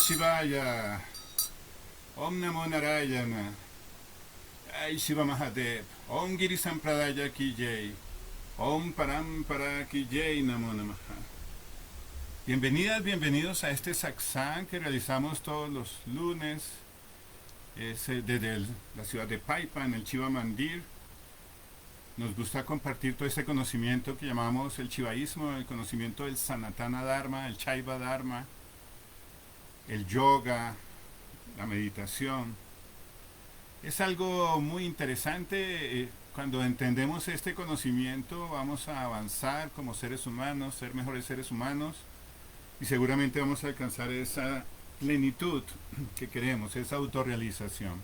Shivaya. Om Namo Narayana. Jai Shiva Mahadev. Om Giri Sampradaya Ki Jai. Om Parampara Ki Jai Namo Namaha. Bienvenidas, bienvenidos a este satsang que realizamos todos los lunes desde la ciudad de Paipa, en el Shiva Mandir. Nos gusta compartir todo este conocimiento que llamamos el shivaísmo, el conocimiento del Sanatana Dharma, el Shaiva Dharma, el yoga, la meditación. Es algo muy interesante. Cuando entendemos este conocimiento vamos a avanzar como seres humanos, ser mejores seres humanos, y seguramente vamos a alcanzar esa plenitud que queremos, esa autorrealización.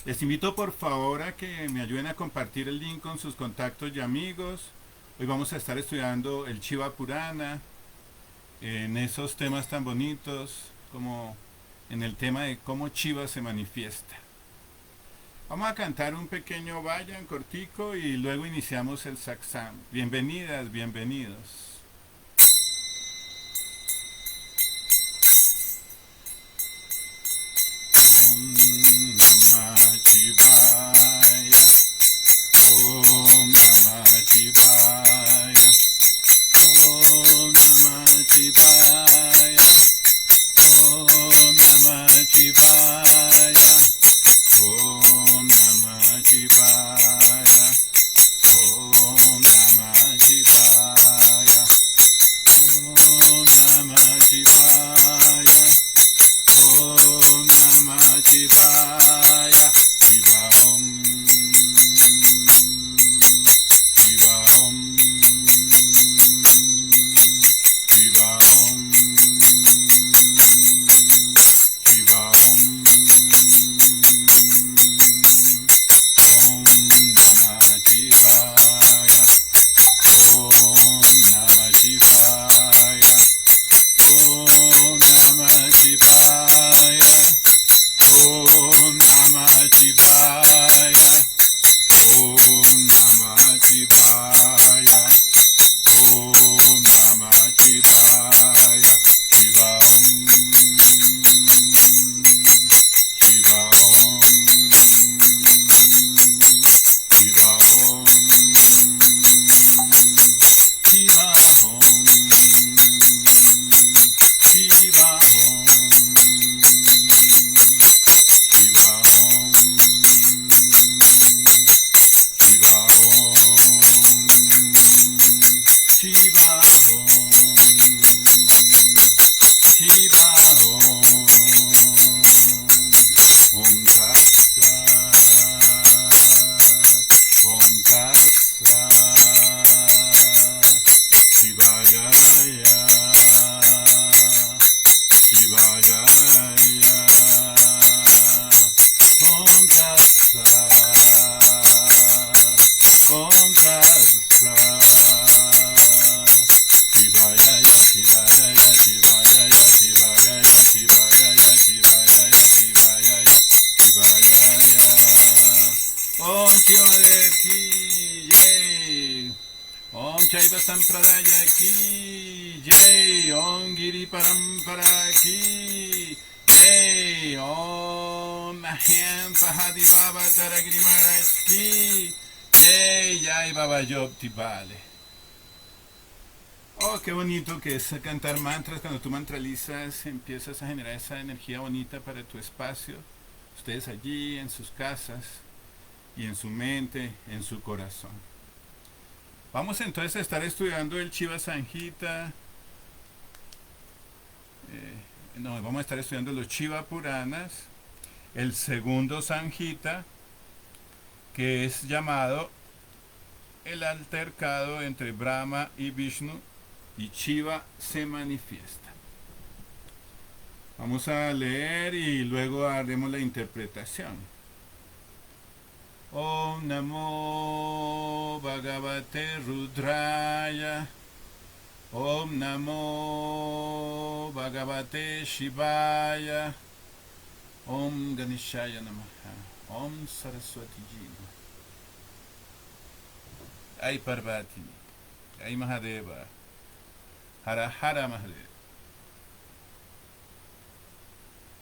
Les invito por favor a que me ayuden a compartir el link con sus contactos y amigos. Hoy vamos a estar estudiando el Shiva Purana, en esos temas tan bonitos como en el tema de cómo Shiva se manifiesta. Vamos a cantar un pequeño vayan cortico y luego iniciamos el satsang. Bienvenidas, bienvenidos. Om Namah Shivaya. Om Namah Shivaya. Om Namah Shivaya. Om Namah Shivaya. Om Namah Shivaya. Om Namah Shivaya. Om Namah Shivaya. Om Namah Shivaya. Shiva Om. Shiva Om. Shiva Om. Shiva Om. Om Namah Shivaya. Om Namah Shivaya. Om Namah Shivaya. Om Namah Shivaya. Om Namah Shivaya. Om Namah Shivaya. Shiva Om. Shiva Om. Shiva Om. Shiva Om. Shiva Om. Shiva Om. Shiva Om. Shiva Om. Shiva Om. Om Tat Sat. Om Tat Sat. Shivaya ya. Shivaya ya. Om Tat Sat. Om Tat Sat. Shivaya ya. Shivaya ya. Shivaya ya. Shivaya ya. Shivaya ya. Shivaya ya. Shivaya ya. Shivaya ya. Om Shivadev ki jai. Om Shaiva Sampradaya ki jai. Om Giri Parampara ki jai. Om Ahem Pahadi Baba Taragiri Maharaj ki jai. Jai Baba Job Tibale. Oh, qué bonito que es cantar mantras. Cuando tú mantralizas empiezas a generar esa energía bonita para tu espacio. Ustedes allí en sus casas y en su mente, en su corazón. Vamos entonces a estar estudiando el Shiva Samhita. Vamos a estar estudiando los Shiva Puranas. El segundo Samhita, que es llamado el altercado entre Brahma y Vishnu, y Shiva se manifiesta. Vamos a leer y luego haremos la interpretación. Om Namo Bhagavate Rudraya. Om Namo Bhagavate Shivaya. Om Ganeshaya Namaha. Om Saraswati Ji. Ay Parvati. Ay Mahadeva. Hara Hara Mahadeva.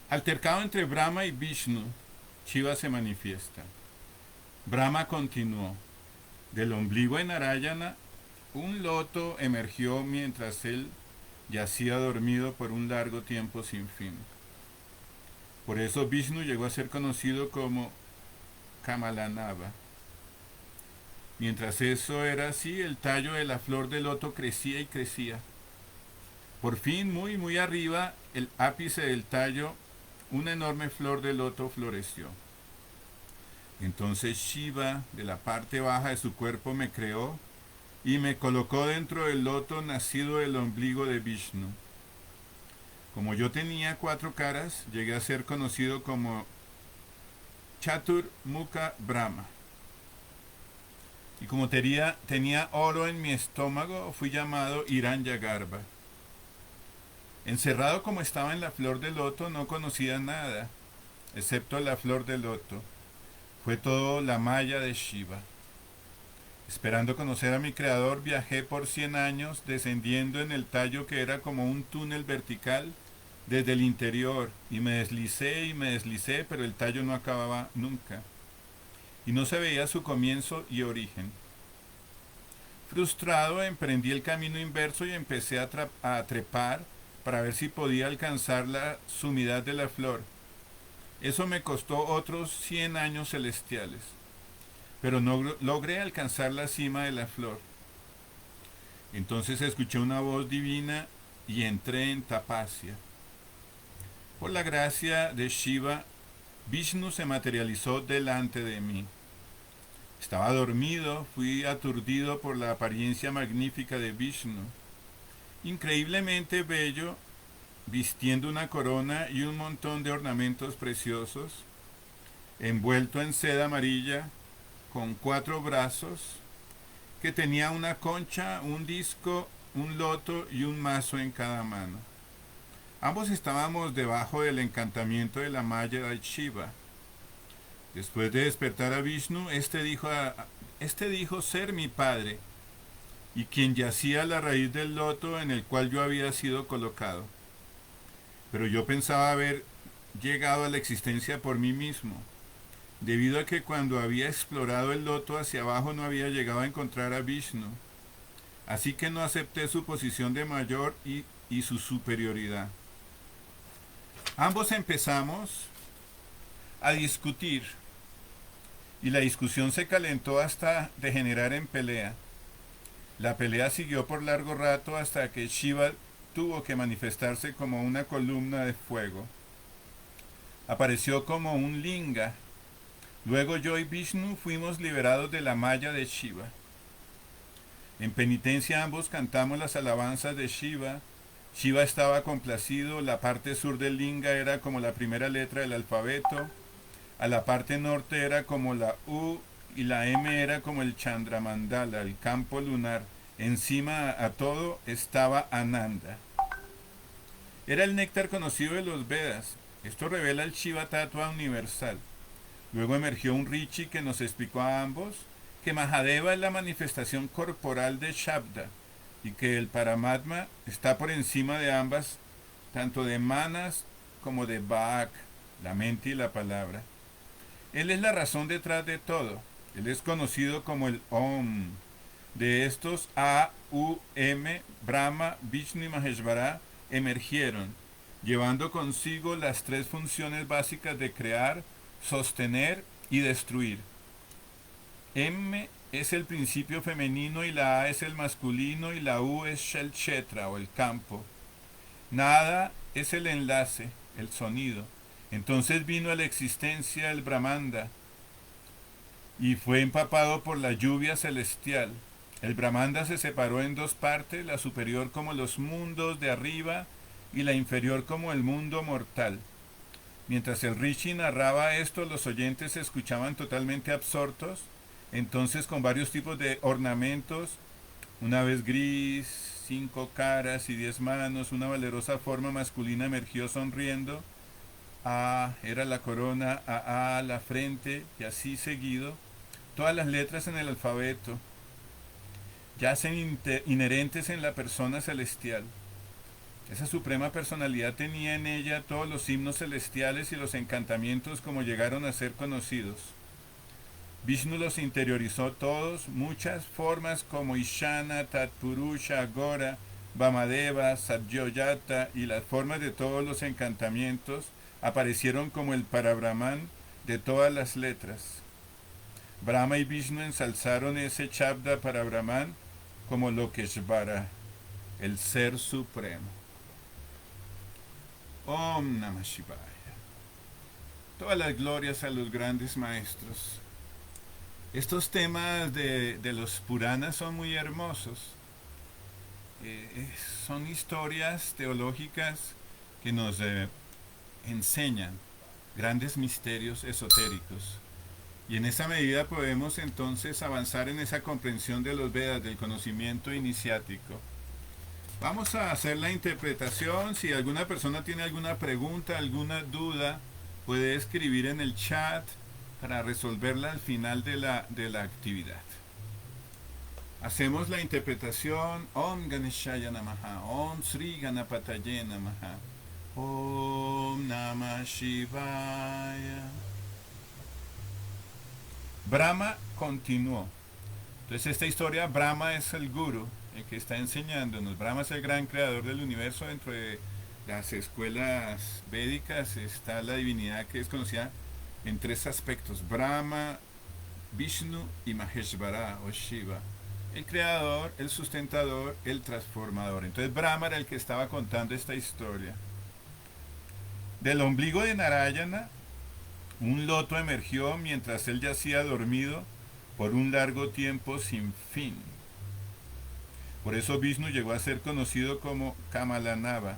Altercado entre Brahma y Vishnu, Shiva se manifiesta. Brahma continuó. Del ombligo de Narayana, un loto emergió mientras él yacía dormido por un largo tiempo sin fin. Por eso Vishnu llegó a ser conocido como Kamalanava. Mientras eso era así, el tallo de la flor de loto crecía y crecía. Por fin, muy, muy arriba, el ápice del tallo, una enorme flor de loto floreció. Entonces Shiva, de la parte baja de su cuerpo, me creó y me colocó dentro del loto nacido del ombligo de Vishnu. Como yo tenía 4 caras, llegué a ser conocido como Chatur Mukha Brahma. Y como tenía oro en mi estómago, fui llamado Hiranyagarbha. Encerrado como estaba en la flor de loto, no conocía nada, excepto la flor de loto. Fue todo la maya de Shiva. Esperando conocer a mi creador, viajé por 100 años, descendiendo en el tallo que era como un túnel vertical desde el interior, y me deslicé, pero el tallo no acababa nunca, y no se veía su comienzo y origen. Frustrado, emprendí el camino inverso y empecé a trepar para ver si podía alcanzar la sumidad de la flor. Eso me costó otros 100 años celestiales, pero no logré alcanzar la cima de la flor. Entonces escuché una voz divina y entré en tapasya. Por la gracia de Shiva, Vishnu se materializó delante de mí. Estaba dormido, fui aturdido por la apariencia magnífica de Vishnu. Increíblemente bello, vistiendo una corona y un montón de ornamentos preciosos, envuelto en seda amarilla, con 4 brazos, que tenía una concha, un disco, un loto y un mazo en cada mano. Ambos estábamos debajo del encantamiento de la maya de Shiva. Después de despertar a Vishnu, este dijo ser mi padre, y quien yacía a la raíz del loto en el cual yo había sido colocado. Pero yo pensaba haber llegado a la existencia por mí mismo, debido a que cuando había explorado el loto hacia abajo no había llegado a encontrar a Vishnu. Así que no acepté su posición de mayor y su superioridad. Ambos empezamos a discutir, y la discusión se calentó hasta degenerar en pelea. La pelea siguió por largo rato hasta que Shiva tuvo que manifestarse como una columna de fuego. Apareció como un linga. Luego yo y Vishnu fuimos liberados de la maya de Shiva. En penitencia ambos cantamos las alabanzas de Shiva. Shiva estaba complacido, la parte sur del linga era como la primera letra del alfabeto, a la parte norte era como la U y la M era como el Chandramandala, el campo lunar. Encima a todo estaba Ananda. Era el néctar conocido de los Vedas. Esto revela el Shiva Tattva universal. Luego emergió un Rishi que nos explicó a ambos que Mahadeva es la manifestación corporal de Shabda y que el Paramatma está por encima de ambas, tanto de Manas como de Vak, la mente y la palabra. Él es la razón detrás de todo. Él es conocido como el Om. De estos A, U, M, Brahma, Vishnu y Maheshvara emergieron, llevando consigo las 3 funciones básicas de crear, sostener y destruir. M es el principio femenino y la A es el masculino y la U es el kshetra o el campo. Nada es el enlace, el sonido. Entonces vino a la existencia el Brahmanda y fue empapado por la lluvia celestial. El Brahmanda se separó en 2 partes, la superior como los mundos de arriba y la inferior como el mundo mortal. Mientras el Rishi narraba esto, los oyentes se escuchaban totalmente absortos. Entonces, con varios tipos de ornamentos, una vez gris, 5 caras y 10 manos, una valerosa forma masculina emergió sonriendo. A era la corona, A la frente, y así seguido. Todas las letras en el alfabeto yacen inherentes en la persona celestial. Esa suprema personalidad tenía en ella todos los himnos celestiales y los encantamientos como llegaron a ser conocidos. Vishnu los interiorizó todos, muchas formas como Ishana, Tatpurusha, Agora, Vamadeva, Satyoyata y las formas de todos los encantamientos aparecieron como el Parabrahman de todas las letras. Brahma y Vishnu ensalzaron ese Shabda Parabrahman como Lokeshvara, el Ser Supremo. Om Namah Shivaya. Todas las glorias a los grandes maestros. Estos temas de los Puranas son muy hermosos. Son historias teológicas que nos enseñan grandes misterios esotéricos. Y en esa medida podemos entonces avanzar en esa comprensión de los Vedas, del conocimiento iniciático. Vamos a hacer la interpretación. Si alguna persona tiene alguna pregunta, alguna duda, puede escribir en el chat para resolverla al final de la actividad. Hacemos la interpretación. Om Ganeshaya Namaha, Om Sri Ganapataye Namaha, Om Namah Shivaya. Brahma continuó. Entonces esta historia, Brahma es el guru, el que está enseñándonos. Brahma es el gran creador del universo. Dentro de las escuelas védicas está la divinidad que es conocida en tres aspectos: Brahma, Vishnu y Maheshvara o Shiva. El creador, el sustentador, el transformador. Entonces Brahma era el que estaba contando esta historia. Del ombligo de Narayana, un loto emergió mientras él yacía dormido por un largo tiempo sin fin. Por eso Vishnu llegó a ser conocido como Kamalanava.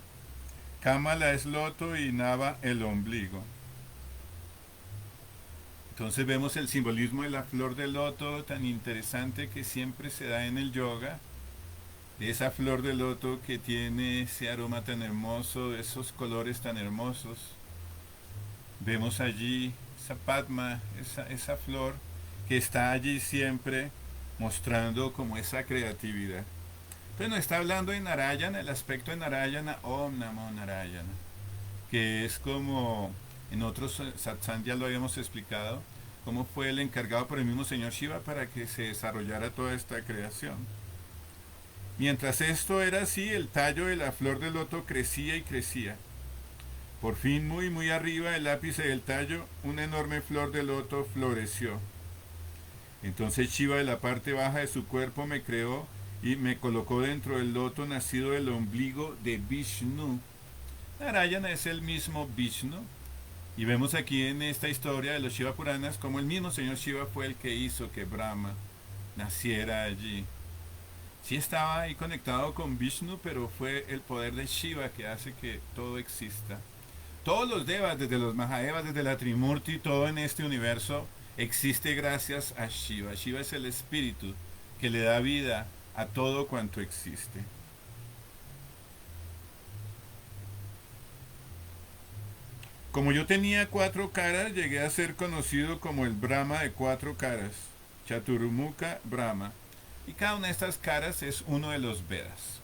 Kamala es loto y Nava el ombligo. Entonces vemos el simbolismo de la flor de loto tan interesante que siempre se da en el yoga. De esa flor de loto que tiene ese aroma tan hermoso, esos colores tan hermosos. Vemos allí esa Padma, esa flor que está allí siempre mostrando como esa creatividad. Entonces nos está hablando de Narayana, el aspecto de Narayana, Om Namo Narayana, que es como en otros satsang ya lo habíamos explicado, cómo fue el encargado por el mismo señor Shiva para que se desarrollara toda esta creación. Mientras esto era así, el tallo de la flor de loto crecía y crecía. Por fin, muy muy arriba del ápice del tallo, una enorme flor de loto floreció. Entonces Shiva, de la parte baja de su cuerpo, me creó y me colocó dentro del loto nacido del ombligo de Vishnu. Narayana es el mismo Vishnu. Y vemos aquí en esta historia de los Shiva Puranas como el mismo señor Shiva fue el que hizo que Brahma naciera allí. Sí estaba ahí conectado con Vishnu, pero fue el poder de Shiva que hace que todo exista. Todos los devas, desde los Mahadevas, desde la Trimurti, todo en este universo existe gracias a Shiva. Shiva es el espíritu que le da vida a todo cuanto existe. Como yo tenía 4 caras, llegué a ser conocido como el Brahma de 4 caras, Chaturmukha Brahma, y cada una de estas caras es uno de los Vedas.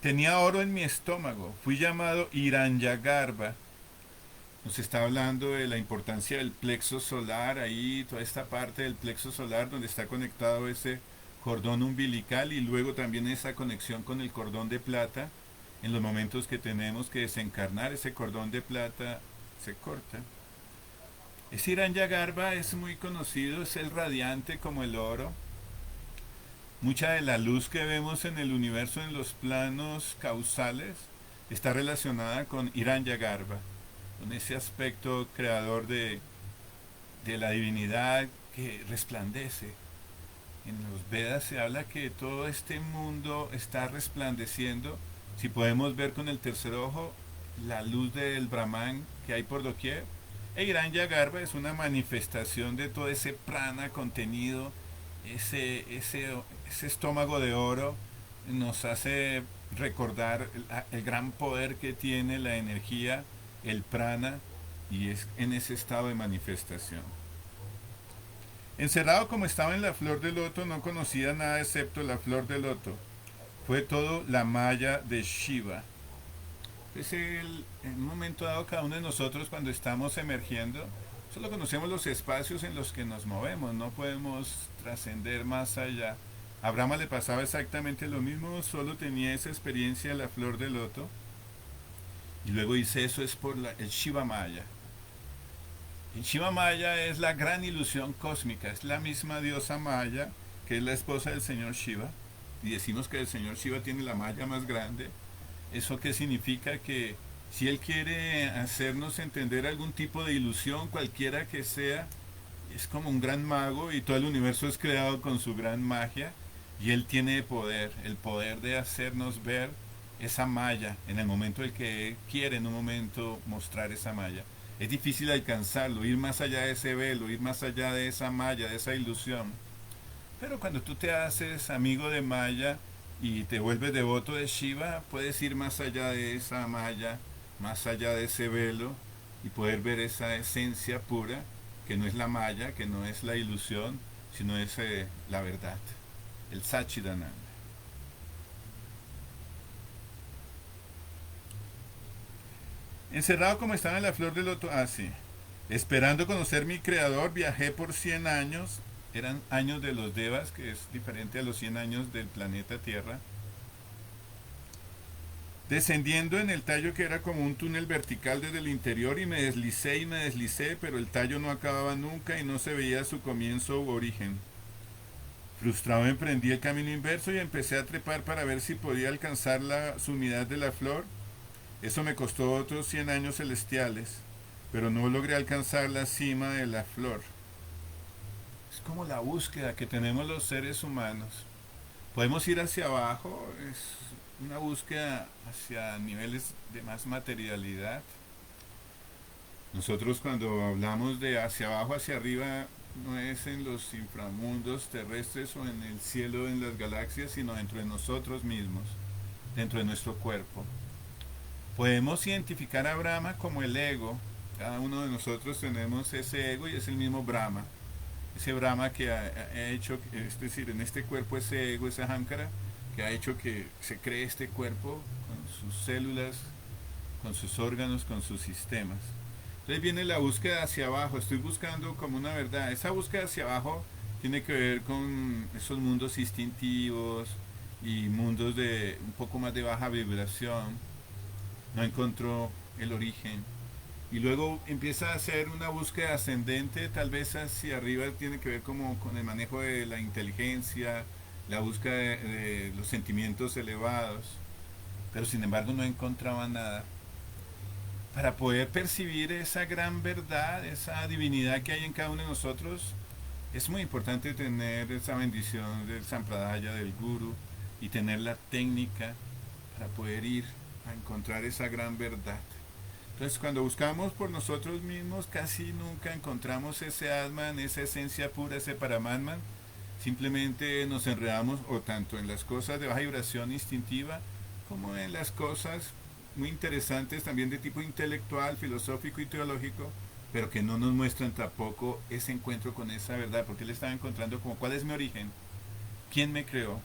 Tenía oro en mi estómago, fui llamado Hiranyagarbha. Nos está hablando de la importancia del plexo solar, ahí toda esta parte del plexo solar donde está conectado ese cordón umbilical y luego también esa conexión con el cordón de plata. En los momentos que tenemos que desencarnar, ese cordón de plata se corta. Ese Hiranyagarbha es muy conocido, es el radiante como el oro. Mucha de la luz que vemos en el universo en los planos causales está relacionada con Hiranyagarbha, con ese aspecto creador de la divinidad que resplandece. En los Vedas se habla que todo este mundo está resplandeciendo. Si podemos ver con el tercer ojo la luz del Brahman que hay por doquier, e Hiranyagarbha es una manifestación de todo ese prana contenido, ese estómago de oro nos hace recordar el gran poder que tiene la energía, el prana, y es en ese estado de manifestación. Encerrado como estaba en la flor de loto, no conocía nada excepto la flor de loto. fue todo la maya de Shiva. Es en un momento dado cada uno de nosotros cuando estamos emergiendo, solo conocemos los espacios en los que nos movemos, no podemos trascender más allá. A Brahma le pasaba exactamente lo mismo, solo tenía esa experiencia de la flor de loto. Y luego dice, eso es por el Shiva Maya. El Shiva Maya es la gran ilusión cósmica, es la misma diosa Maya, que es la esposa del señor Shiva. Y decimos que el señor Shiva tiene la Maya más grande. ¿Eso qué significa? Que si él quiere hacernos entender algún tipo de ilusión, cualquiera que sea, es como un gran mago y todo el universo es creado con su gran magia y él tiene poder, el poder de hacernos ver esa malla en el momento en que él quiere en un momento mostrar esa malla. Es difícil alcanzarlo, ir más allá de ese velo, ir más allá de esa malla, de esa ilusión. Pero cuando tú te haces amigo de Maya y te vuelves devoto de Shiva, puedes ir más allá de esa malla, más allá de ese velo y poder ver esa esencia pura que no es la malla, que no es la ilusión, sino es la verdad, el Satchidananda. Encerrado como estaba en la flor del loto, sí. Esperando conocer mi creador, viajé por 100 años. Eran años de los Devas, que es diferente a los 100 años del planeta Tierra. Descendiendo en el tallo que era como un túnel vertical desde el interior y me deslicé, pero el tallo no acababa nunca y no se veía su comienzo u origen. Frustrado emprendí el camino inverso y empecé a trepar para ver si podía alcanzar la sumidad de la flor. Eso me costó otros 100 años celestiales, pero no logré alcanzar la cima de la flor. Es como la búsqueda que tenemos los seres humanos. Podemos ir hacia abajo, es una búsqueda hacia niveles de más materialidad. Nosotros cuando hablamos de hacia abajo, hacia arriba, no es en los inframundos terrestres o en el cielo, en las galaxias, sino dentro de nosotros mismos, dentro de nuestro cuerpo. Podemos identificar a Brahma como el ego. Cada uno de nosotros tenemos ese ego y es el mismo Brahma. Ese Brahma que ha hecho, es decir, en este cuerpo ese ego, esa Ahamkara, que ha hecho que se cree este cuerpo con sus células, con sus órganos, con sus sistemas. Entonces viene la búsqueda hacia abajo, estoy buscando como una verdad. Esa búsqueda hacia abajo tiene que ver con esos mundos instintivos y mundos de un poco más de baja vibración. No encontró el origen. Y luego empieza a hacer una búsqueda ascendente, tal vez hacia arriba tiene que ver como con el manejo de la inteligencia, la búsqueda de los sentimientos elevados, pero sin embargo no encontraba nada. Para poder percibir esa gran verdad, esa divinidad que hay en cada uno de nosotros, es muy importante tener esa bendición del Sampradaya, del Guru, y tener la técnica para poder ir a encontrar esa gran verdad. Entonces cuando buscamos por nosotros mismos casi nunca encontramos ese Atman, esa esencia pura, ese Paramatman. Simplemente nos enredamos o tanto en las cosas de baja vibración instintiva como en las cosas muy interesantes también de tipo intelectual, filosófico y teológico, pero que no nos muestran tampoco ese encuentro con esa verdad, porque él estaba encontrando como cuál es mi origen, quién me creó.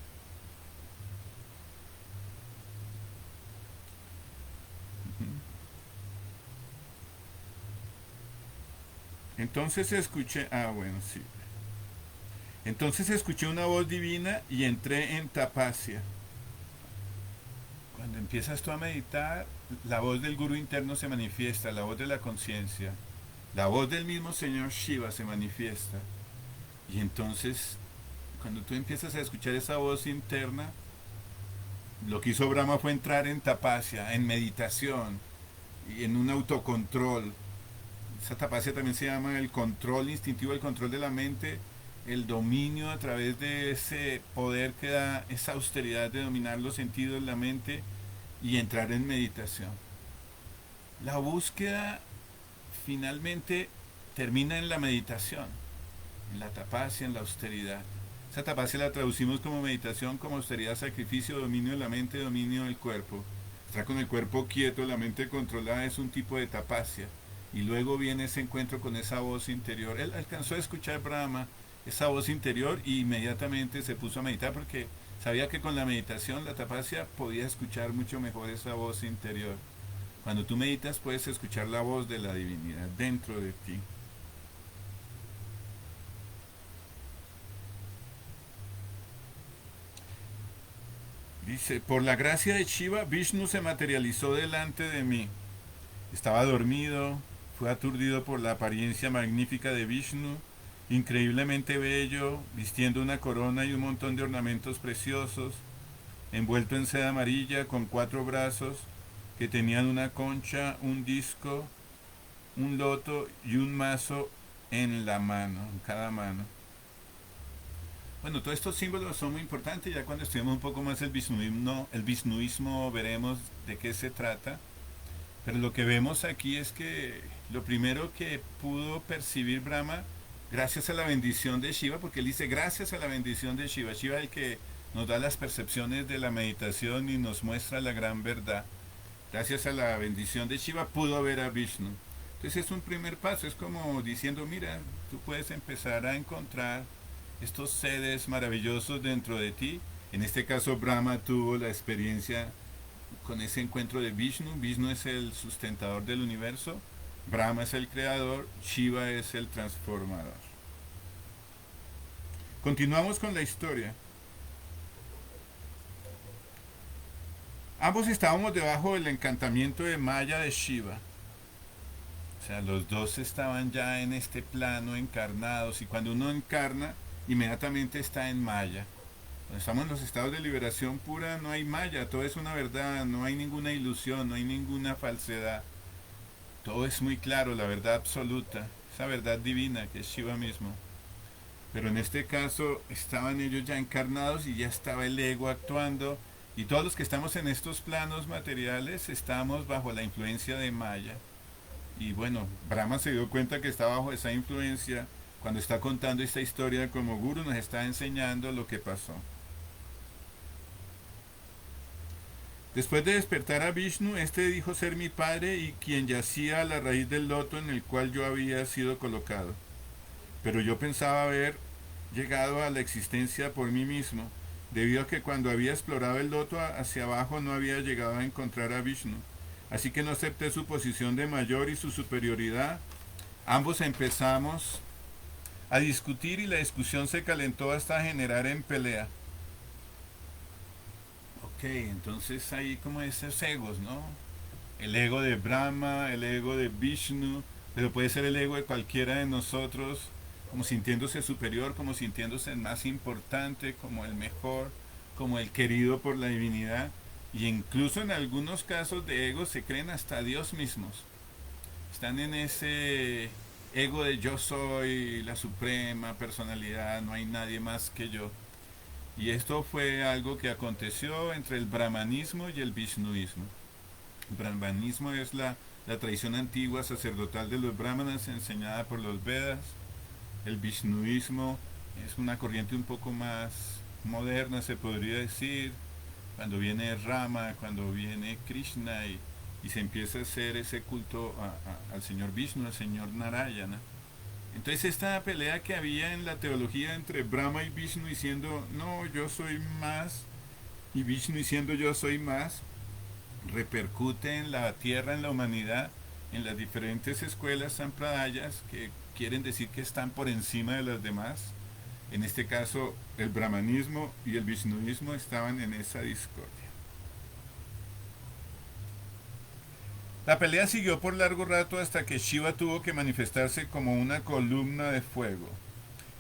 Entonces escuché, bueno, sí. Entonces escuché una voz divina y entré en tapacia. Cuando empiezas tú a meditar, la voz del gurú interno se manifiesta, la voz de la conciencia, la voz del mismo señor Shiva se manifiesta. Y entonces, cuando tú empiezas a escuchar esa voz interna, lo que hizo Brahma fue entrar en tapacia, en meditación y en un autocontrol. Esa tapacia también se llama el control instintivo, el control de la mente, el dominio a través de ese poder que da esa austeridad de dominar los sentidos, la mente y entrar en meditación. La búsqueda finalmente termina en la meditación, en la tapacia, en la austeridad. Esa tapacia la traducimos como meditación, como austeridad, sacrificio, dominio de la mente, dominio del cuerpo. Estar con el cuerpo quieto, la mente controlada es un tipo de tapacia. Y luego viene ese encuentro con esa voz interior. Él alcanzó a escuchar Brahma, esa voz interior, y inmediatamente se puso a meditar porque Sabía que con la meditación, la tapasya, podía escuchar mucho mejor esa voz interior. Cuando tú meditas puedes escuchar la voz de la divinidad dentro de ti. Dice, por la gracia de Shiva, Vishnu se materializó delante de mí. Estaba dormido, fue aturdido por la apariencia magnífica de Vishnu, increíblemente bello, vistiendo una corona y un montón de ornamentos preciosos, envuelto en seda amarilla con 4 brazos que tenían una concha, un disco, un loto y un mazo en la mano, en cada mano. Bueno, todos estos símbolos son muy importantes. Ya cuando estudiemos un poco más el Vishnuismo veremos de qué se trata. Pero lo que vemos aquí es que lo primero que pudo percibir Brahma, gracias a la bendición de Shiva, porque él dice gracias a la bendición de Shiva, Shiva es el que nos da las percepciones de la meditación y nos muestra la gran verdad. Gracias a la bendición de Shiva pudo ver a Vishnu. Entonces es un primer paso, es como diciendo, mira, tú puedes empezar a encontrar estos seres maravillosos dentro de ti. En este caso Brahma tuvo la experiencia con ese encuentro de Vishnu. Vishnu es el sustentador del universo, Brahma es el creador, Shiva es el transformador. Continuamos con la historia. Ambos estábamos debajo del encantamiento de Maya de Shiva. O sea, los dos estaban ya en este plano encarnados, y cuando uno encarna, inmediatamente está en Maya. Cuando estamos en los estados de liberación pura, no hay Maya, todo es una verdad, no hay ninguna ilusión, no hay ninguna falsedad. Todo es muy claro, la verdad absoluta, esa verdad divina que es Shiva mismo. Pero en este caso estaban ellos ya encarnados y ya estaba el ego actuando, y todos los que estamos en estos planos materiales estamos bajo la influencia de Maya. Y bueno, Brahma se dio cuenta que está bajo esa influencia cuando está contando esta historia como guru, nos está enseñando lo que pasó. Después de despertar a Vishnu, este dijo ser mi padre y quien yacía a la raíz del loto en el cual yo había sido colocado. Pero yo pensaba haber llegado a la existencia por mí mismo, debido a que cuando había explorado el loto hacia abajo no había llegado a encontrar a Vishnu. Así que no acepté su posición de mayor y su superioridad. Ambos empezamos a discutir y la discusión se calentó hasta generar en pelea. Ok, entonces hay como esos egos, ¿no? El ego de Brahma, el ego de Vishnu, pero puede ser el ego de cualquiera de nosotros, como sintiéndose superior, como sintiéndose el más importante, como el mejor, como el querido por la divinidad. Y incluso en algunos casos de ego se creen hasta Dios mismos. Están en ese ego de yo soy la suprema personalidad, no hay nadie más que yo. Y esto fue algo que aconteció entre el brahmanismo y el vishnuismo. El brahmanismo es la tradición antigua sacerdotal de los brahmanas enseñada por los Vedas. El vishnuismo es una corriente un poco más moderna, se podría decir, cuando viene Rama, cuando viene Krishna y se empieza a hacer ese culto al señor Vishnu, al señor Narayana. Entonces esta pelea que había en la teología entre Brahma y Vishnu diciendo no, yo soy más, y Vishnu diciendo yo soy más, repercute en la tierra, en la humanidad, en las diferentes escuelas sampradayas que quieren decir que están por encima de las demás. En este caso el brahmanismo y el vishnuismo estaban en esa discordia. La pelea siguió por largo rato hasta que Shiva tuvo que manifestarse como una columna de fuego.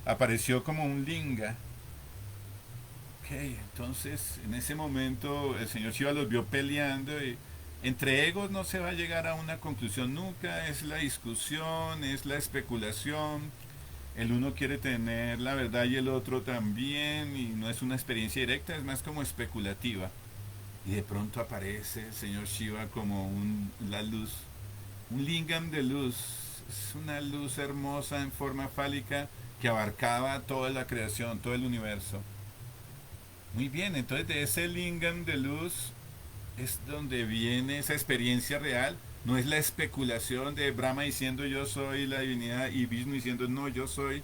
Apareció como un linga. Ok, entonces en ese momento el señor Shiva los vio peleando y entre egos no se va a llegar a una conclusión nunca, es la discusión, es la especulación. El uno quiere tener la verdad y el otro también, y no es una experiencia directa, es más como especulativa. Y de pronto aparece el señor Shiva como la luz, un lingam de luz, es una luz hermosa en forma fálica que abarcaba toda la creación, todo el universo. Muy bien, entonces de ese lingam de luz es donde viene esa experiencia real, no es la especulación de Brahma diciendo yo soy la divinidad y Vishnu diciendo no, yo soy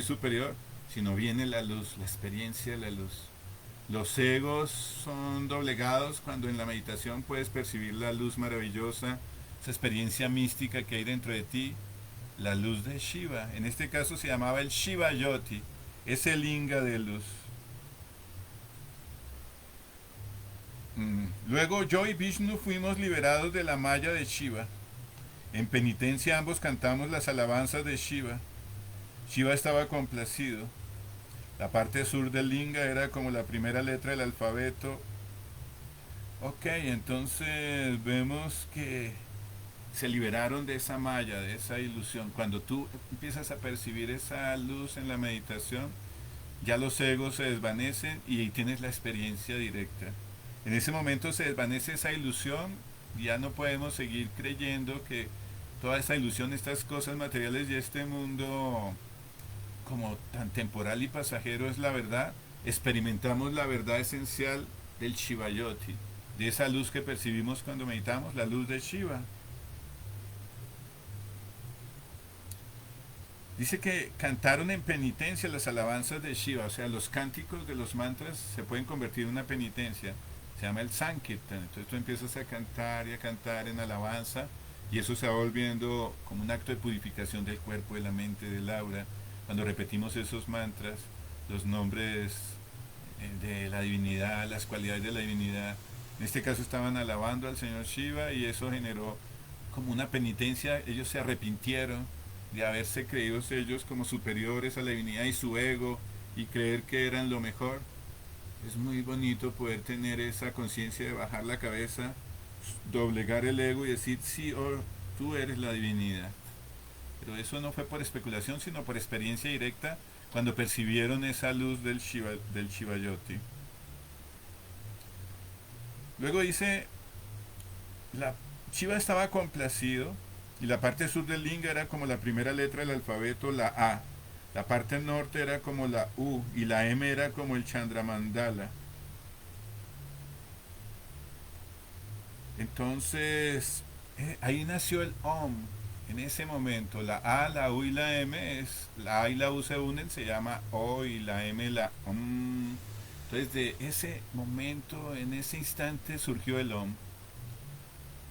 superior, sino viene la luz, la experiencia de la luz. Los egos son doblegados cuando en la meditación puedes percibir la luz maravillosa, esa experiencia mística que hay dentro de ti, la luz de Shiva. En este caso se llamaba el Shiva Yoti, ese linga de luz. Luego yo y Vishnu fuimos liberados de la malla de Shiva. En penitencia ambos cantamos las alabanzas de Shiva. Shiva estaba complacido. La parte sur del linga era como la primera letra del alfabeto. Ok, entonces vemos que se liberaron de esa malla, de esa ilusión. Cuando tú empiezas a percibir esa luz en la meditación, ya los egos se desvanecen y tienes la experiencia directa. En ese momento se desvanece esa ilusión, ya no podemos seguir creyendo que toda esa ilusión, estas cosas materiales y este mundo como tan temporal y pasajero es la verdad. Experimentamos la verdad esencial del Shivayoti, de esa luz que percibimos cuando meditamos, la luz de Shiva. Dice que cantaron en penitencia las alabanzas de Shiva, o sea, los cánticos de los mantras se pueden convertir en una penitencia. Se llama el Sankirtan. Entonces tú empiezas a cantar y a cantar en alabanza y eso se va volviendo como un acto de purificación del cuerpo, de la mente, del aura. Cuando repetimos esos mantras, los nombres de la divinidad, las cualidades de la divinidad, en este caso estaban alabando al Señor Shiva y eso generó como una penitencia. Ellos se arrepintieron de haberse creído ellos como superiores a la divinidad y su ego y creer que eran lo mejor. Es muy bonito poder tener esa conciencia de bajar la cabeza, doblegar el ego y decir, sí, oh, tú eres la divinidad. Pero eso no fue por especulación, sino por experiencia directa cuando percibieron esa luz del Shivayoti. Luego dice, la Shiva estaba complacido y la parte sur del linga era como la primera letra del alfabeto, la A. La parte norte era como la U y la M era como el Chandramandala. Entonces, ahí nació el Om. En ese momento, la A, la U y la M, la A y la U se unen, se llama O y la M la Om. Entonces, de ese momento, en ese instante, surgió el Om.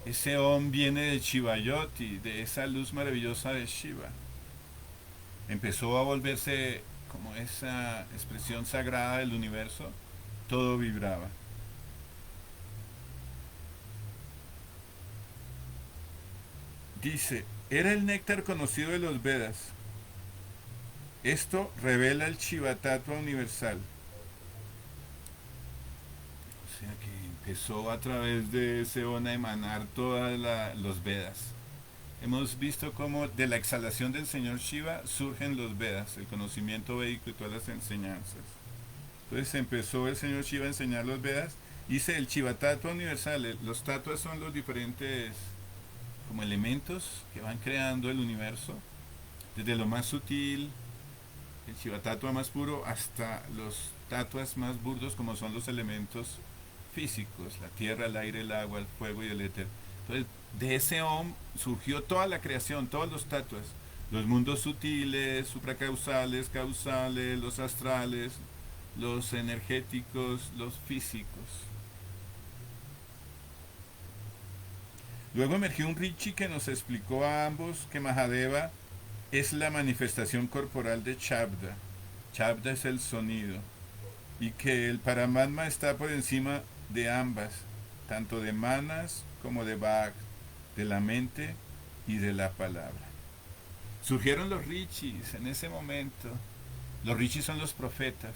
Ese Om viene de Shivayoti, de esa luz maravillosa de Shiva. Empezó a volverse como esa expresión sagrada del universo, todo vibraba. Dice, era el néctar conocido de los Vedas. Esto revela el Shiva-tattva universal. O sea que empezó a través de ese a emanar todos los Vedas. Hemos visto cómo de la exhalación del Señor Shiva surgen los Vedas, el conocimiento védico y todas las enseñanzas. Entonces empezó el Señor Shiva a enseñar los Vedas. Dice el Shiva Tattva universal. Los tattvas son los diferentes como elementos que van creando el universo, desde lo más sutil, el Shiva Tattva más puro, hasta los tattvas más burdos como son los elementos físicos, la tierra, el aire, el agua, el fuego y el éter. Entonces, de ese Om surgió toda la creación, todos los tattvas, los mundos sutiles, supracausales, causales, los astrales, los energéticos, los físicos. Luego emergió un Rishi que nos explicó a ambos que Mahadeva es la manifestación corporal de Shabda. Shabda es el sonido. Y que el Paramatma está por encima de ambas, tanto de Manas como de Bhag, de la mente y de la palabra. Surgieron los Rishis en ese momento. Los Rishis son los profetas,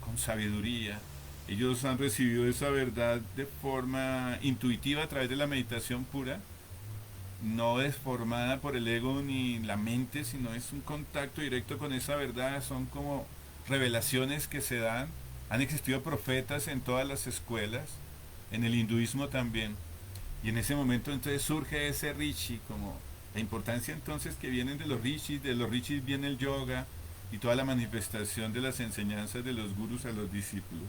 con sabiduría. Ellos han recibido esa verdad de forma intuitiva a través de la meditación pura, no desformada por el ego ni la mente, sino es un contacto directo con esa verdad. Son como revelaciones que se dan. Han existido profetas en todas las escuelas, en el hinduismo también. Y en ese momento entonces surge ese rishi, como la importancia entonces que vienen de los rishis viene el yoga y toda la manifestación de las enseñanzas de los gurus a los discípulos.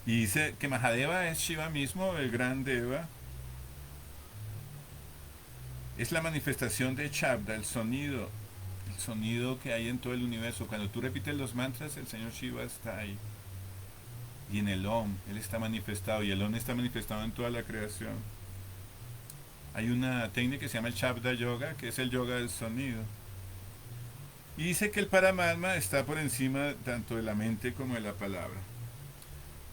Y dice que Mahadeva es Shiva mismo, el gran Deva. Es la manifestación de Shabda, el sonido, el sonido que hay en todo el universo. Cuando tú repites los mantras, el señor Shiva está ahí. Y en el Om, él está manifestado. Y el Om está manifestado en toda la creación. Hay una técnica que se llama el Shabda Yoga, que es el yoga del sonido. Y dice que el Paramatma está por encima tanto de la mente como de la palabra.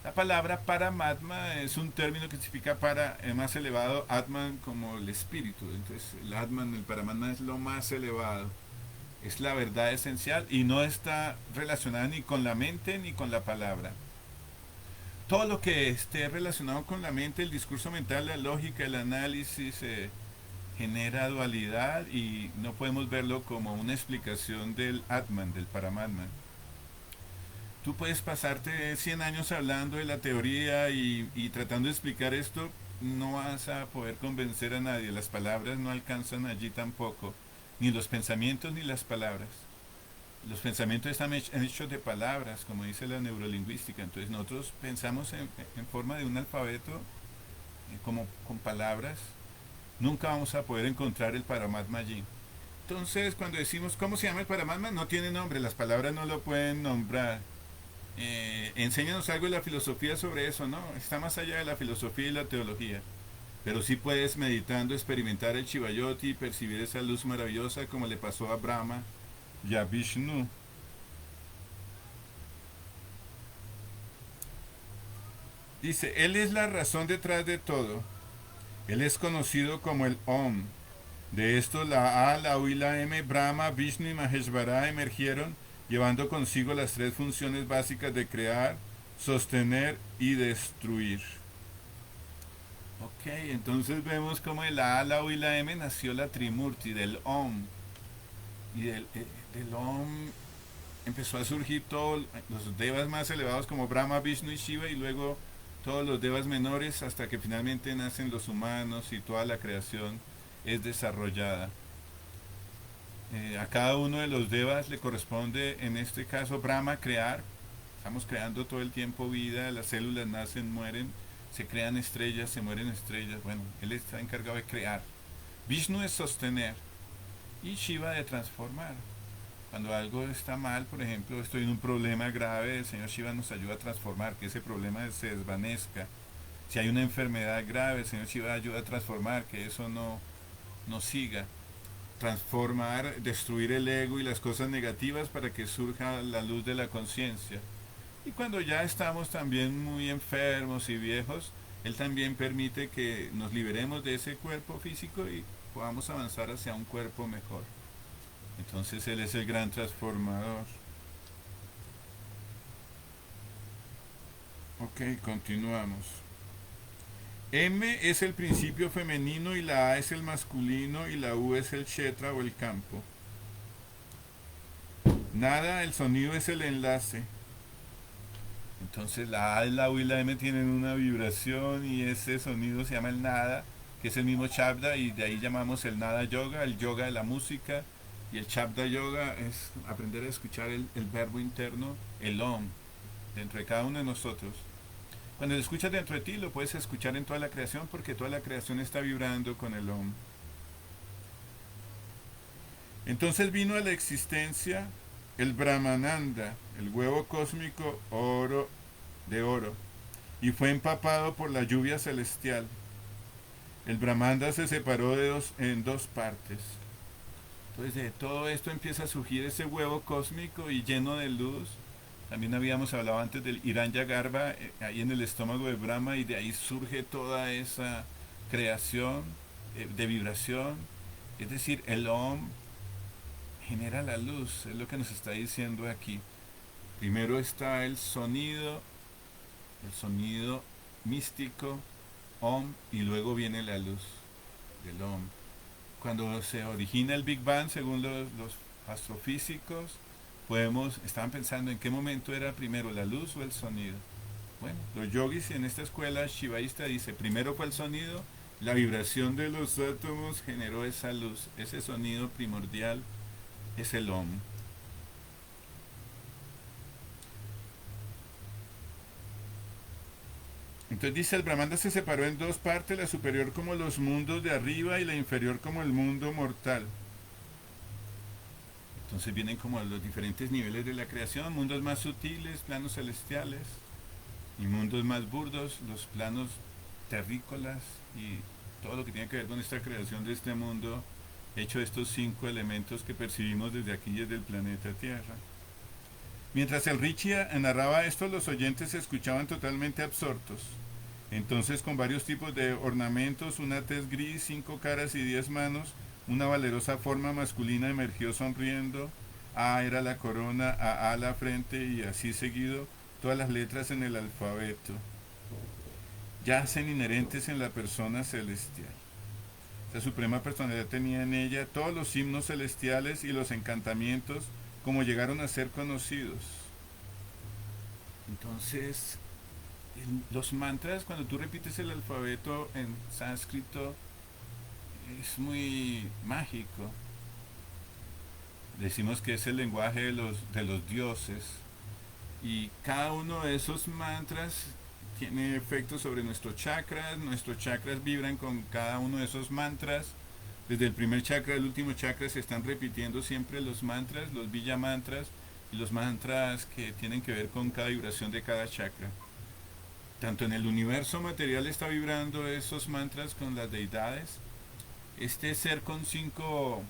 La palabra Paramatma es un término que significa para el más elevado, Atman como el espíritu. Entonces el Atman, el Paramatma es lo más elevado. Es la verdad esencial y no está relacionada ni con la mente ni con la palabra. Todo lo que esté relacionado con la mente, el discurso mental, la lógica, el análisis, genera dualidad y no podemos verlo como una explicación del Atman, del Paramatman. Tú puedes pasarte 100 años hablando de la teoría y tratando de explicar esto, no vas a poder convencer a nadie. Las palabras no alcanzan allí tampoco, ni los pensamientos ni las palabras. Los pensamientos están hechos de palabras, como dice la neurolingüística. Entonces nosotros pensamos en forma de un alfabeto, como con palabras. Nunca vamos a poder encontrar el Paramatma allí. Entonces, cuando decimos cómo se llama el Paramatma, no tiene nombre, las palabras no lo pueden nombrar. Enséñanos algo de la filosofía sobre eso, ¿no? Está más allá de la filosofía y la teología. Pero sí puedes, meditando, experimentar el Chivayoti y percibir esa luz maravillosa como le pasó a Brahma y a Vishnu. Dice, Él es la razón detrás de todo. Él es conocido como el Om. De esto la A, la U y la M, Brahma, Vishnu y Maheshvara emergieron, llevando consigo las tres funciones básicas de crear, sostener y destruir. Ok, entonces vemos como de la A, la U y la M nació la Trimurti, del Om. Y del Om empezó a surgir todos los devas más elevados como Brahma, Vishnu y Shiva, y luego todos los devas menores hasta que finalmente nacen los humanos y toda la creación es desarrollada. A cada uno de los devas le corresponde, en este caso Brahma, crear. Estamos creando todo el tiempo vida, las células nacen, mueren, se crean estrellas, se mueren estrellas. Bueno, él está encargado de crear. Vishnu es sostener y Shiva de transformar. Cuando algo está mal, por ejemplo, estoy en un problema grave, el señor Shiva nos ayuda a transformar, que ese problema se desvanezca. Si hay una enfermedad grave, el señor Shiva ayuda a transformar, que eso no siga. Transformar, destruir el ego y las cosas negativas para que surja la luz de la conciencia. Y cuando ya estamos también muy enfermos y viejos, Él también permite que nos liberemos de ese cuerpo físico y podamos avanzar hacia un cuerpo mejor. Entonces Él es el gran transformador. Ok, continuamos. M es el principio femenino y la A es el masculino y la U es el kshetra o el campo. Nada, el sonido es el enlace. Entonces la A, la U y la M tienen una vibración y ese sonido se llama el nada, que es el mismo Shabda y de ahí llamamos el nada yoga, el yoga de la música. Y el Shabda yoga es aprender a escuchar el verbo interno, el Om, dentro de cada uno de nosotros. Cuando lo escuchas dentro de ti, lo puedes escuchar en toda la creación porque toda la creación está vibrando con el Om. Entonces vino a la existencia el Brahmananda, el huevo cósmico de oro, y fue empapado por la lluvia celestial. El Brahmanda se separó en dos partes. Entonces de todo esto empieza a surgir ese huevo cósmico y lleno de luz. También habíamos hablado antes del Hiranyagarbha, ahí en el estómago de Brahma, y de ahí surge toda esa creación de vibración. Es decir, el Om genera la luz, es lo que nos está diciendo aquí. Primero está el sonido místico, Om, y luego viene la luz del Om. Cuando se origina el Big Bang, según los astrofísicos, estaban pensando en qué momento era primero, la luz o el sonido. Bueno, los yogis en esta escuela shivaísta dice, primero fue el sonido, la vibración de los átomos generó esa luz, ese sonido primordial es el Om. Entonces dice, el Brahmanda se separó en dos partes, la superior como los mundos de arriba y la inferior como el mundo mortal. Entonces vienen como los diferentes niveles de la creación, mundos más sutiles, planos celestiales, y mundos más burdos, los planos terrícolas y todo lo que tiene que ver con esta creación de este mundo hecho de estos 5 elementos que percibimos desde aquí, desde el planeta Tierra. Mientras el Richie narraba esto, los oyentes se escuchaban totalmente absortos. Entonces, con varios tipos de ornamentos, una tez gris, 5 caras y 10 manos, una valerosa forma masculina emergió sonriendo. A era la corona, a la frente y así seguido, todas las letras en el alfabeto yacen inherentes en la persona celestial. La suprema personalidad tenía en ella todos los himnos celestiales y los encantamientos como llegaron a ser conocidos. Entonces, los mantras, cuando tú repites el alfabeto en sánscrito, es muy mágico. Decimos que es el lenguaje de los dioses. Y cada uno de esos mantras tiene efectos sobre nuestros chakras. Nuestros chakras vibran con cada uno de esos mantras. Desde el primer chakra al último chakra se están repitiendo siempre los mantras, los Villa mantras y los mantras que tienen que ver con cada vibración de cada chakra. Tanto en el universo material está vibrando esos mantras con las deidades. Este ser con 5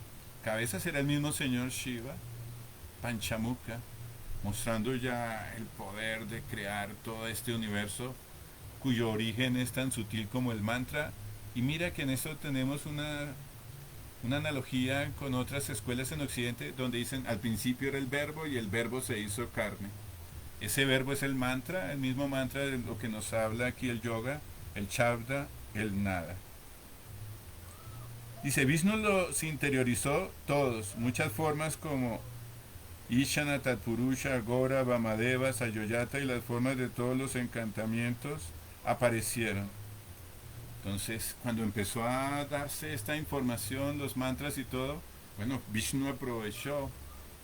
cabezas era el mismo señor Shiva, Panchamuka, mostrando ya el poder de crear todo este universo cuyo origen es tan sutil como el mantra. Y mira que en esto tenemos una analogía con otras escuelas en Occidente donde dicen al principio era el verbo y el verbo se hizo carne. Ese verbo es el mantra, el mismo mantra de lo que nos habla aquí el yoga, el Shabda, el nada. Dice, Vishnu los interiorizó todos, muchas formas como Ishana, Tatpurusha, Gora, Vamadeva, Sayoyata y las formas de todos los encantamientos aparecieron. Entonces, cuando empezó a darse esta información, los mantras y todo, bueno, Vishnu aprovechó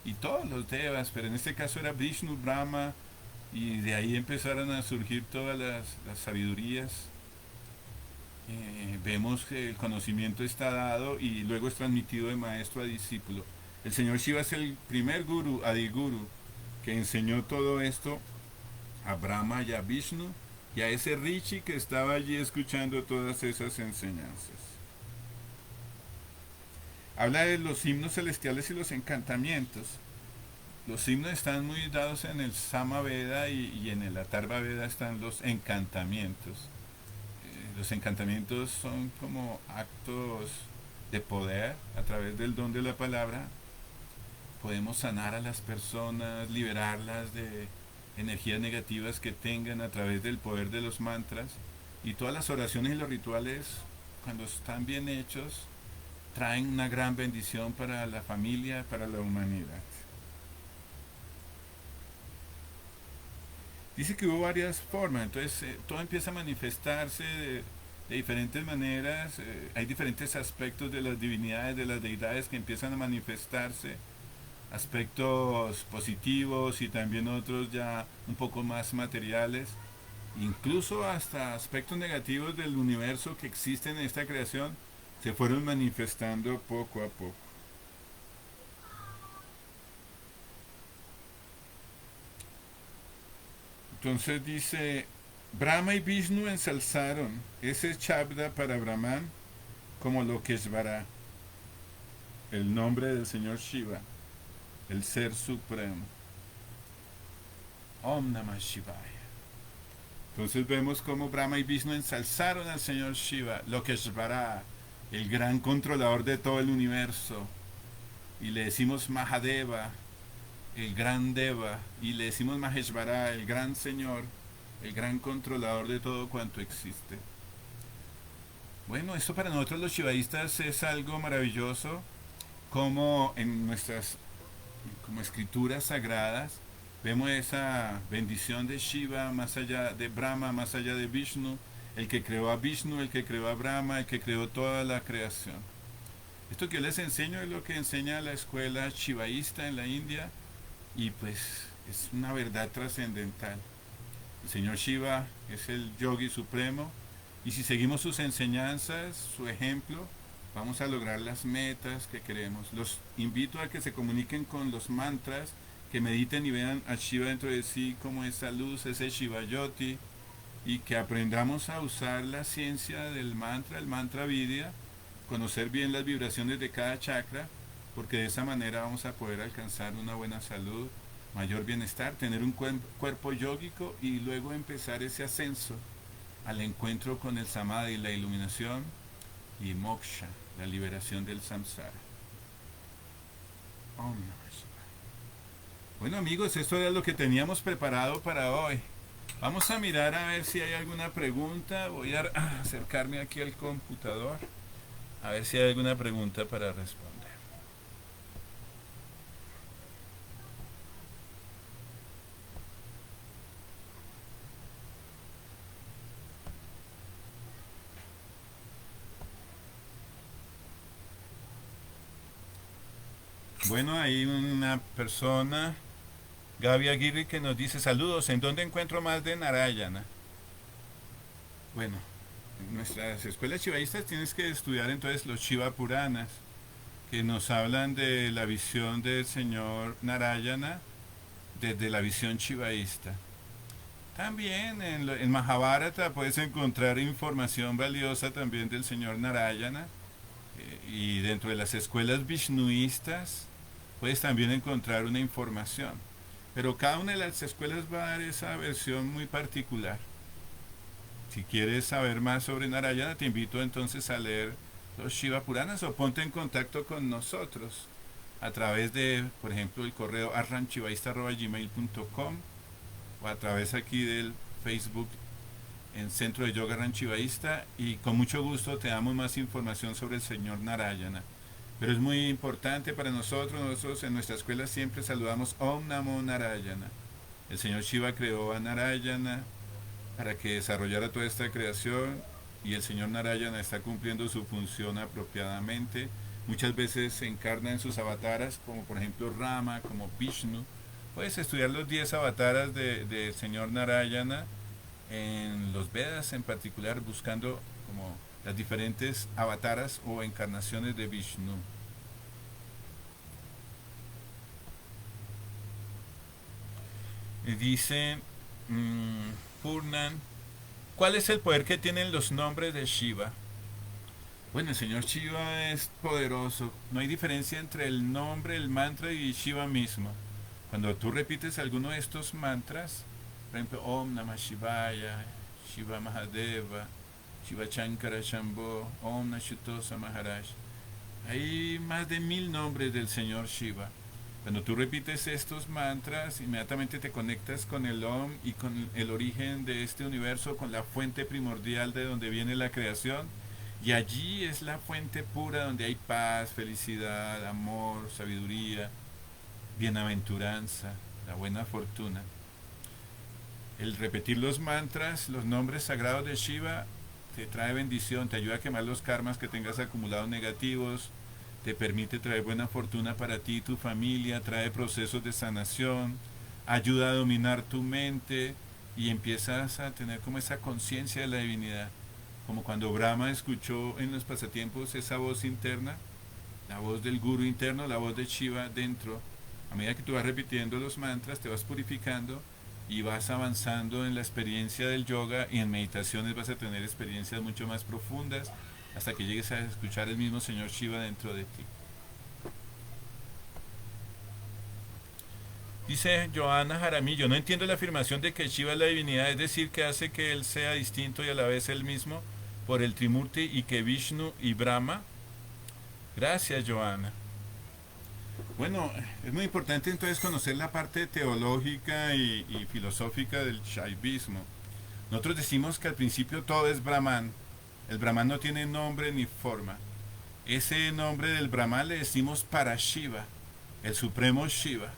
y todos los devas, pero en este caso era Vishnu, Brahma, y de ahí empezaron a surgir todas las sabidurías. Vemos que el conocimiento está dado y luego es transmitido de maestro a discípulo. El señor Shiva es el primer guru, Adiguru, que enseñó todo esto a Brahma y a Vishnu y a ese Rishi que estaba allí escuchando todas esas enseñanzas. Habla de los himnos celestiales y los encantamientos. Los himnos están muy dados en el Samaveda y en el Atharva Veda están los encantamientos. Los encantamientos son como actos de poder a través del don de la palabra. Podemos sanar a las personas, liberarlas de energías negativas que tengan a través del poder de los mantras. Y todas las oraciones y los rituales, cuando están bien hechos, traen una gran bendición para la familia, para la humanidad. Dice que hubo varias formas, entonces todo empieza a manifestarse de diferentes maneras, hay diferentes aspectos de las divinidades, de las deidades que empiezan a manifestarse, aspectos positivos y también otros ya un poco más materiales, incluso hasta aspectos negativos del universo que existen en esta creación se fueron manifestando poco a poco. Entonces dice, Brahma y Vishnu ensalzaron ese Shabda para Brahman como lo que es Vara, el nombre del señor Shiva, el ser supremo. Om Namah Shivaya. Entonces vemos cómo Brahma y Vishnu ensalzaron al señor Shiva, lo que es Vara, el gran controlador de todo el universo. Y le decimos Mahadeva, el gran Deva, y le decimos Maheshvara, el gran Señor, el gran controlador de todo cuanto existe. Bueno, esto para nosotros los shivaístas es algo maravilloso, como en nuestras como escrituras sagradas vemos esa bendición de Shiva más allá de Brahma, más allá de Vishnu, el que creó a Vishnu, el que creó a Brahma, el que creó toda la creación. Esto que yo les enseño es lo que enseña la escuela shivaísta en la India, y pues es una verdad trascendental. El señor Shiva es el yogi supremo y si seguimos sus enseñanzas, su ejemplo, vamos a lograr las metas que queremos. Los invito a que se comuniquen con los mantras, que mediten y vean a Shiva dentro de sí como esa luz, ese Shiva Yoti, y que aprendamos a usar la ciencia del mantra, el mantra Vidya, conocer bien las vibraciones de cada chakra, porque de esa manera vamos a poder alcanzar una buena salud, mayor bienestar, tener un cuerpo yógico y luego empezar ese ascenso al encuentro con el samadhi, la iluminación y moksha, la liberación del samsara. Om Namah Shivaya. Bueno amigos, esto era lo que teníamos preparado para hoy. Vamos a mirar a ver si hay alguna pregunta. Voy a acercarme aquí al computador a ver si hay alguna pregunta para responder. Bueno, hay una persona, Gaby Aguirre, que nos dice saludos, ¿en dónde encuentro más de Narayana? Bueno, en nuestras escuelas shivaístas tienes que estudiar entonces los Shiva Puranas, que nos hablan de la visión del señor Narayana desde la visión shivaísta. También en Mahabharata puedes encontrar información valiosa también del señor Narayana, y dentro de las escuelas vishnuistas puedes también encontrar una información. Pero cada una de las escuelas va a dar esa versión muy particular. Si quieres saber más sobre Narayana, te invito entonces a leer los Shiva Puranas o ponte en contacto con nosotros a través de, por ejemplo, el correo arranchivaísta@gmail.com o a través aquí del Facebook en Centro de Yoga Ranchivaísta, y con mucho gusto te damos más información sobre el señor Narayana. Pero es muy importante para nosotros en nuestra escuela siempre saludamos Om Namo Narayana. El señor Shiva creó a Narayana para que desarrollara toda esta creación, y el señor Narayana está cumpliendo su función apropiadamente. Muchas veces se encarna en sus avataras, como por ejemplo Rama, como Vishnu. Puedes estudiar los 10 avataras del señor Narayana en los Vedas en particular, buscando como las diferentes avataras o encarnaciones de Vishnu. Dice Purnan, ¿cuál es el poder que tienen los nombres de Shiva? Bueno, el señor Shiva es poderoso. No hay diferencia entre el nombre, el mantra y Shiva mismo. Cuando tú repites alguno de estos mantras, por ejemplo, Om Namah Shivaya, Shiva Mahadeva, Shiva Shankara Shambho, Om Nashutosa Maharaj, hay más de 1000 nombres del señor Shiva. Cuando tú repites estos mantras, inmediatamente te conectas con el Om y con el origen de este universo, con la fuente primordial de donde viene la creación. Y allí es la fuente pura donde hay paz, felicidad, amor, sabiduría, bienaventuranza, la buena fortuna. El repetir los mantras, los nombres sagrados de Shiva, te trae bendición, te ayuda a quemar los karmas que tengas acumulados negativos, te permite traer buena fortuna para ti y tu familia, trae procesos de sanación, ayuda a dominar tu mente y empiezas a tener como esa conciencia de la divinidad. Como cuando Brahma escuchó en los pasatiempos esa voz interna, la voz del guru interno, la voz de Shiva dentro. A medida que tú vas repitiendo los mantras, te vas purificando y vas avanzando en la experiencia del yoga, y en meditaciones vas a tener experiencias mucho más profundas hasta que llegues a escuchar el mismo señor Shiva dentro de ti. Dice Joana Jaramillo, no entiendo la afirmación de que Shiva es la divinidad, es decir, que hace que él sea distinto y a la vez el mismo por el Trimurti, y que Vishnu y Brahma. Gracias, Joana. Bueno, es muy importante entonces conocer la parte teológica y filosófica del Shaivismo. Nosotros decimos que al principio todo es Brahman. El Brahman no tiene nombre ni forma. Ese nombre del Brahman le decimos para Shiva, el supremo Shiva,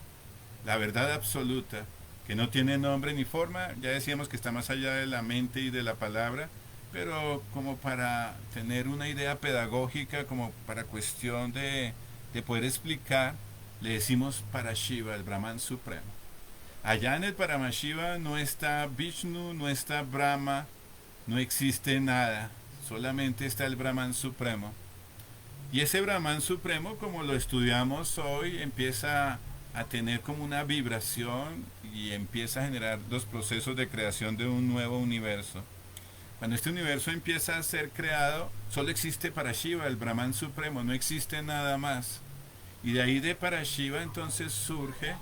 la verdad absoluta, que no tiene nombre ni forma. Ya decíamos que está más allá de la mente y de la palabra, pero como para tener una idea pedagógica, como para cuestión de poder explicar, le decimos para Shiva, el Brahman supremo. Allá en el Paramashiva no está Vishnu, no está Brahma, no existe nada, solamente está el Brahman supremo. Y ese Brahman supremo, como lo estudiamos hoy, empieza a tener como una vibración y empieza a generar los procesos de creación de un nuevo universo. Cuando este universo empieza a ser creado, solo existe Parashiva, el Brahman supremo, no existe nada más. Y de ahí de Parashiva entonces surge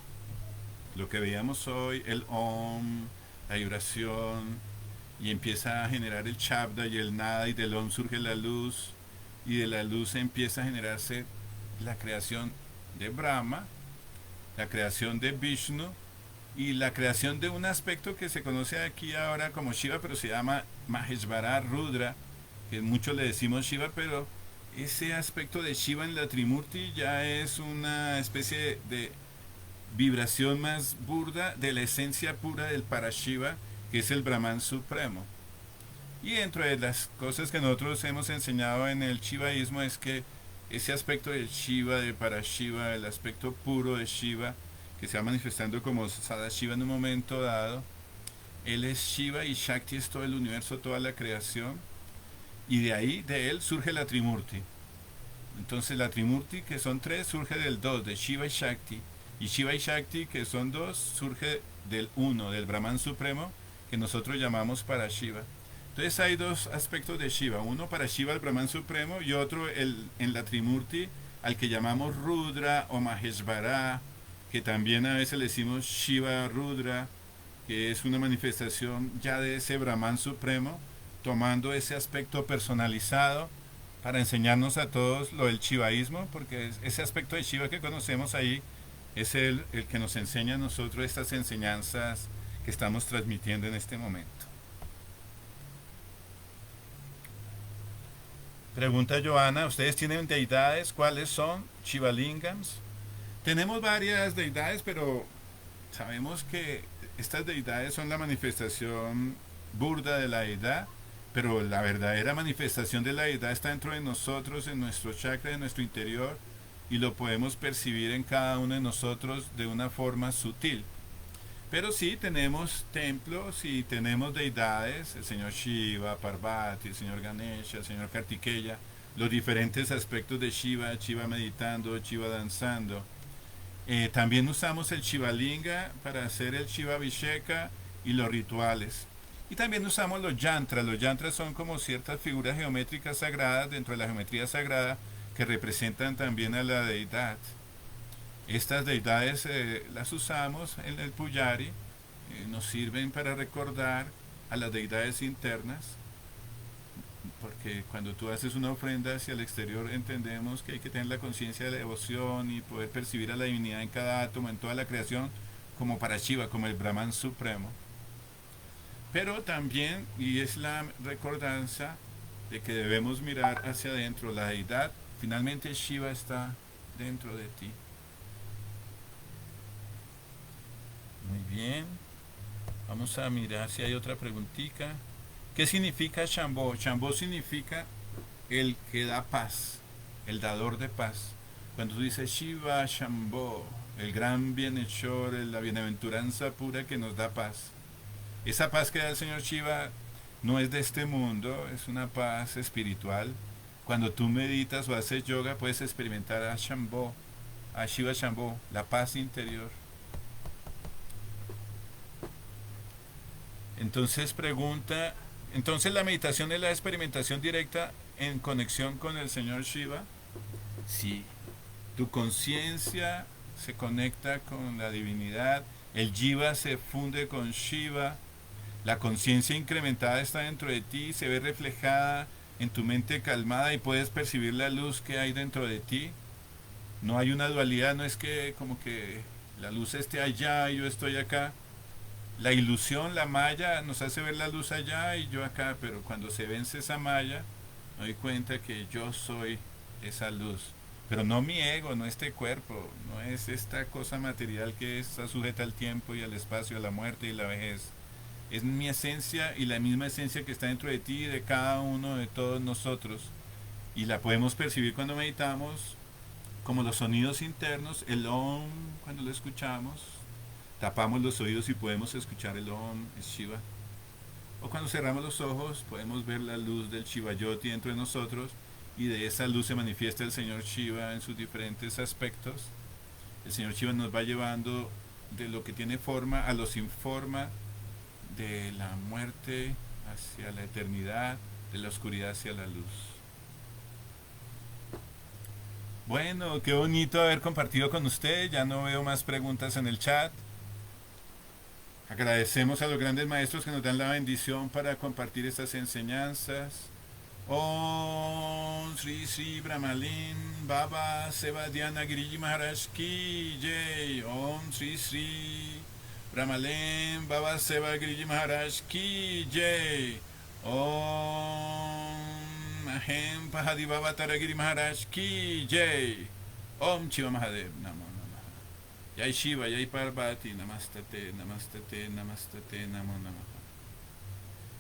lo que veíamos hoy, el Om, la vibración, y empieza a generar el Shabda y el Nada, y del Om surge la luz, y de la luz empieza a generarse la creación de Brahma, la creación de Vishnu, y la creación de un aspecto que se conoce aquí ahora como Shiva, pero se llama Maheshvara Rudra, que muchos le decimos Shiva, pero ese aspecto de Shiva en la Trimurti ya es una especie de vibración más burda de la esencia pura del Parashiva, que es el Brahman supremo. Y dentro de las cosas que nosotros hemos enseñado en el shivaísmo es que ese aspecto del Shiva, de Parashiva, el aspecto puro de Shiva, que se va manifestando como Sadashiva en un momento dado, él es Shiva y Shakti es todo el universo, toda la creación, y de ahí, de él, surge la Trimurti. Entonces la Trimurti, que son tres, surge del dos, de Shiva y Shakti, que son dos, surge del uno, del Brahman supremo, que nosotros llamamos Parashiva. Entonces hay dos aspectos de Shiva, uno para Shiva, el Brahman supremo, y otro en la Trimurti, al que llamamos Rudra o Maheshvara, que también a veces le decimos Shiva Rudra, que es una manifestación ya de ese Brahman supremo, tomando ese aspecto personalizado para enseñarnos a todos lo del shivaísmo, porque ese aspecto de Shiva que conocemos ahí es el que nos enseña a nosotros estas enseñanzas que estamos transmitiendo en este momento. Pregunta Joana, ¿ustedes tienen deidades? ¿Cuáles son? Shivalingams. Tenemos varias deidades, pero sabemos que estas deidades son la manifestación burda de la deidad, pero la verdadera manifestación de la deidad está dentro de nosotros, en nuestro chakra, en nuestro interior, y lo podemos percibir en cada uno de nosotros de una forma sutil. Pero sí tenemos templos y tenemos deidades, el señor Shiva, Parvati, el señor Ganesha, el señor Kartikeya, los diferentes aspectos de Shiva, Shiva meditando, Shiva danzando. También usamos el Shivalinga para hacer el Shiva Abhisheka y los rituales. Y también usamos los yantras. Los yantras son como ciertas figuras geométricas sagradas dentro de la geometría sagrada que representan también a la deidad. Estas deidades las usamos en el Pujari, nos sirven para recordar a las deidades internas, porque cuando tú haces una ofrenda hacia el exterior entendemos que hay que tener la conciencia de la devoción y poder percibir a la divinidad en cada átomo, en toda la creación, como para Shiva, como el Brahman supremo. Pero también, y es la recordanza de que debemos mirar hacia adentro, la deidad, finalmente Shiva está dentro de ti. Muy bien, vamos a mirar si hay otra preguntita. ¿Qué significa Shambho? Shambho significa el que da paz, el dador de paz. Cuando tú dices Shiva Shambho, el gran bienhechor, la bienaventuranza pura que nos da paz. Esa paz que da el Señor Shiva no es de este mundo, es una paz espiritual. Cuando tú meditas o haces yoga puedes experimentar a Shambho, a Shiva Shambho, la paz interior. Entonces pregunta, entonces la meditación es la experimentación directa en conexión con el Señor Shiva. Sí, tu conciencia se conecta con la divinidad, el Jiva se funde con Shiva, la conciencia incrementada está dentro de ti, se ve reflejada en tu mente calmada y puedes percibir la luz que hay dentro de ti. No hay una dualidad, no es que como que la luz esté allá y yo estoy acá. La ilusión, la malla, nos hace ver la luz allá y yo acá, pero cuando se vence esa malla, me doy cuenta que yo soy esa luz. Pero no mi ego, no este cuerpo, no es esta cosa material que está sujeta al tiempo y al espacio, a la muerte y la vejez. Es mi esencia y la misma esencia que está dentro de ti y de cada uno de todos nosotros. Y la podemos percibir cuando meditamos, como los sonidos internos, el Om, cuando lo escuchamos. Tapamos los oídos y podemos escuchar el Om, el Shiva. O cuando cerramos los ojos podemos ver la luz del Shivayoti dentro de nosotros y de esa luz se manifiesta el Señor Shiva en sus diferentes aspectos. El Señor Shiva nos va llevando de lo que tiene forma a lo sin forma, de la muerte hacia la eternidad, de la oscuridad hacia la luz. Bueno, qué bonito haber compartido con usted. Ya no veo más preguntas en el chat. Agradecemos a los grandes maestros que nos dan la bendición para compartir estas enseñanzas. Om Sri Sri Brahmalin Baba Sevadhyana Giriji Maharaj Ki Jai. Om Sri Sri Brahmalin Baba Seva Giriji Maharaj Ki Jai. Om Ahem Pahadi Baba Taragiri Maharaj Ki Jai. Om Shiva Mahadev Namo Namaha. Jai Shiva, Jai Parvati, Namastate, Namastate, Namastate, Namo Namaha.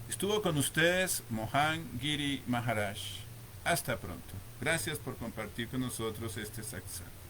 Estuvo con ustedes Mohan Giri Maharaj. Hasta pronto. Gracias por compartir con nosotros este satsang.